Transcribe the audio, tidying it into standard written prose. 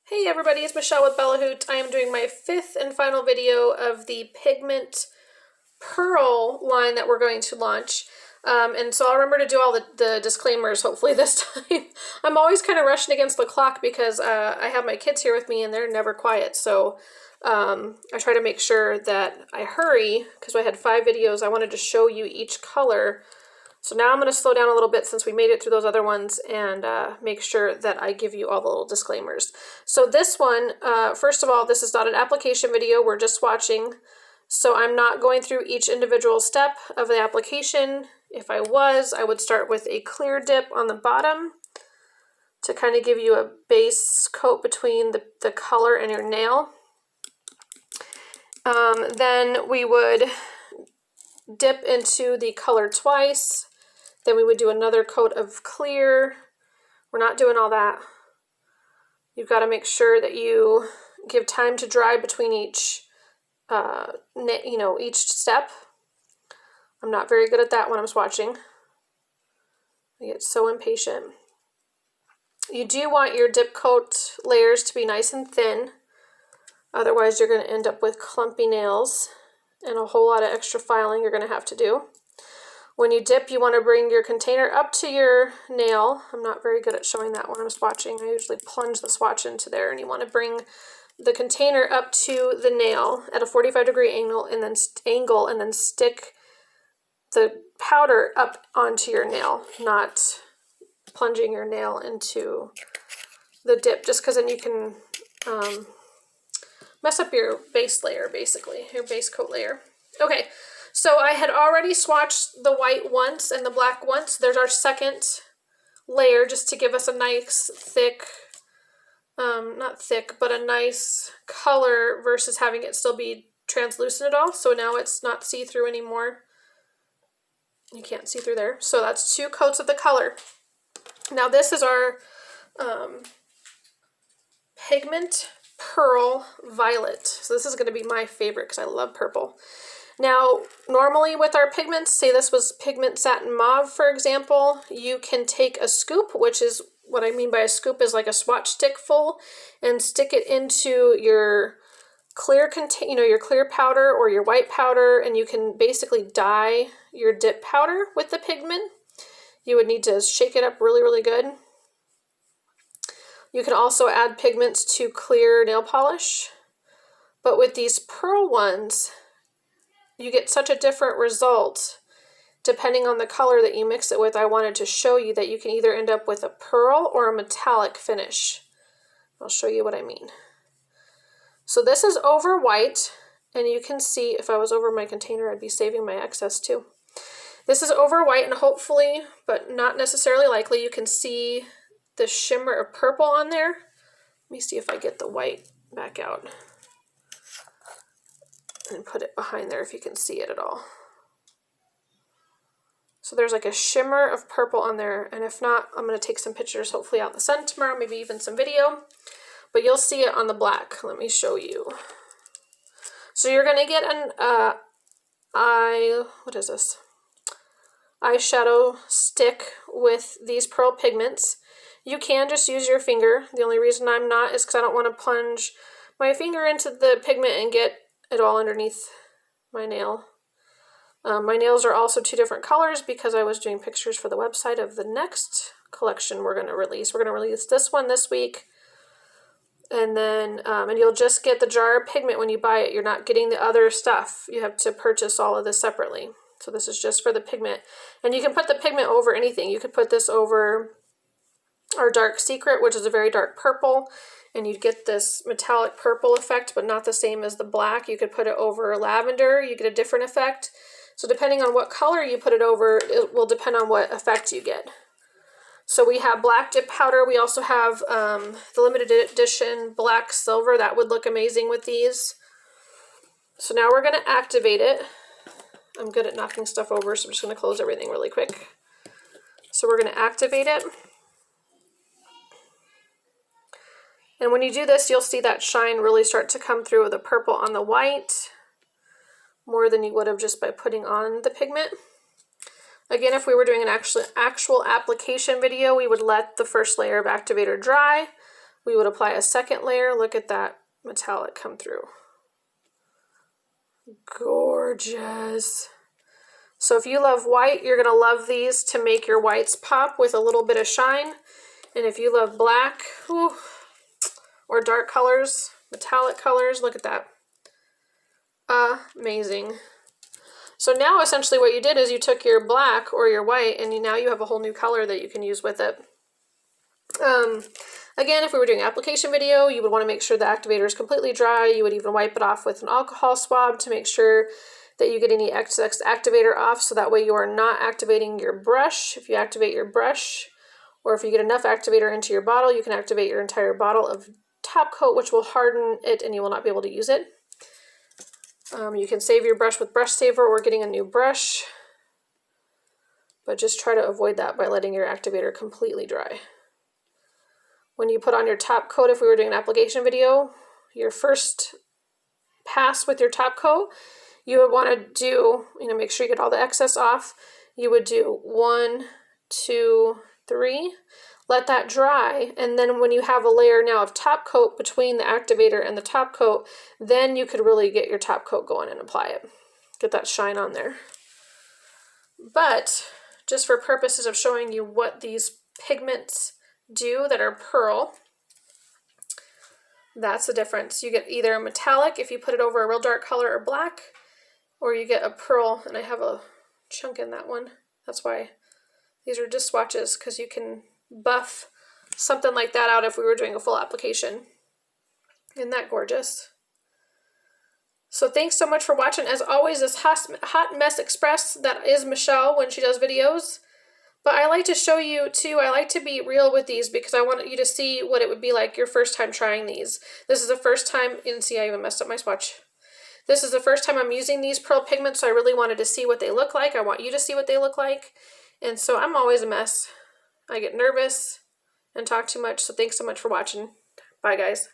Hey everybody, it's Michelle with BellaHoot. I am doing my fifth and final video of the Pigment Pearl line that we're going to launch. And so I'll remember to do all the disclaimers hopefully this time. I'm always kind of rushing against the clock because I have my kids here with me and they're never quiet. So I try to make sure that I hurry because I had 5 videos. I wanted to show you each color. So now I'm going to slow down a little bit since we made it through those other ones and make sure that I give you all the little disclaimers. So this one, first of all, this is not an application video. We're just swatching. So I'm not going through each individual step of the application. If I was, I would start with a clear dip on the bottom to kind of give you a base coat between the color and your nail. Then we would dip into the color twice. Then we would do another coat of clear. We're not doing all that. You've got to make sure that you give time to dry between each, each step. I'm not very good at that when I'm swatching. I get so impatient. You do want your dip coat layers to be nice and thin. Otherwise, you're going to end up with clumpy nails and a whole lot of extra filing you're going to have to do. When you dip, you want to bring your container up to your nail. I'm not very good at showing that when I'm swatching. I usually plunge the swatch into there, and you want to bring the container up to the nail at a 45-degree angle and then stick the powder up onto your nail, not plunging your nail into the dip, just because then you can mess up your base layer, basically, your base coat layer. Okay. So I had already swatched the white once and the black once. There's our second layer just to give us a nice thick, not thick, but a nice color versus having it still be translucent at all. So now it's not see-through anymore. You can't see through there. So that's 2 coats of the color. Now this is our Pigment Pearl Violet. So this is going to be my favorite because I love purple. Now, normally with our pigments, say this was Pigment Satin Mauve, for example, you can take a scoop, which is what I mean by a scoop is like a swatch stick full, and stick it into your clear your clear powder or your white powder, and you can basically dye your dip powder with the pigment. You would need to shake it up really, really good. You can also add pigments to clear nail polish, but with these pearl ones, you get such a different result depending on the color that you mix it with. I wanted to show you that you can either end up with a pearl or a metallic finish. I'll show you what I mean. So this is over white, and you can see if I was over my container, I'd be saving my excess too. This is over white, and hopefully, but not necessarily likely, you can see the shimmer of purple on there. Let me see if I get the white back out and put it behind there if you can see it at all. So there's like a shimmer of purple on there, and if not, I'm going to take some pictures hopefully out in the sun tomorrow, maybe even some video, but you'll see it on the black. Let me show you. So you're going to get an eyeshadow stick with these pearl pigments. You can just use your finger. The only reason I'm not is because I don't want to plunge my finger into the pigment and get it all underneath my nail. My nails are also 2 different colors because I was doing pictures for the website of the next collection we're going to release. We're going to release this one this week, and then and you'll just get the jar of pigment when you buy it. You're not getting the other stuff. You have to purchase all of this separately. So this is just for the pigment, and you can put the pigment over anything. You could put this over our Dark Secret, which is a very dark purple, and you'd get this metallic purple effect, but not the same as the black. You could put it over lavender, you get a different effect. So depending on what color you put it over, it will depend on what effect you get. So we have black dip powder. We also have the limited edition black silver. That would look amazing with these. So now we're going to activate it. I'm good at knocking stuff over, so I'm just going to close everything really quick. So we're going to activate it. And when you do this, you'll see that shine really start to come through with the purple on the white, more than you would have just by putting on the pigment. Again, if we were doing an actual application video, we would let the first layer of activator dry, we would apply a second layer. Look at that metallic come through. Gorgeous. So if you love white, you're going to love these to make your whites pop with a little bit of shine. And if you love black, whew, or dark colors, metallic colors, look at that. Amazing. So now essentially what you did is you took your black or your white and now you have a whole new color that you can use with it. Again, if we were doing an application video, you would want to make sure the activator is completely dry. You would even wipe it off with an alcohol swab to make sure that you get any excess activator off, so that way you are not activating your brush. If you activate your brush, or if you get enough activator into your bottle, you can activate your entire bottle of top coat, which will harden it and you will not be able to use it. You can save your brush with brush saver or getting a new brush, but just try to avoid that by letting your activator completely dry. When you put on your top coat, if we were doing an application video, your first pass with your top coat, you would want to do, make sure you get all the excess off. You would do 1, 2, 3, let that dry, and then when you have a layer now of top coat between the activator and the top coat, then you could really get your top coat going and apply it. Get that shine on there. But just for purposes of showing you what these pigments do that are pearl, that's the difference. You get either a metallic if you put it over a real dark color or black, or you get a pearl, and I have a chunk in that one. That's why these are just swatches, because you can buff something like that out if we were doing a full application. Isn't that gorgeous? So thanks so much for watching. As always, this Hot Mess Express, that is Michelle when she does videos. But I like to show you too, I like to be real with these because I want you to see what it would be like your first time trying these. This is the first time, you can see I even messed up my swatch. This is the first time I'm using these Pearl Pigments, so I really wanted to see what they look like. I want you to see what they look like. And so I'm always a mess. I get nervous and talk too much, so thanks so much for watching. Bye, guys.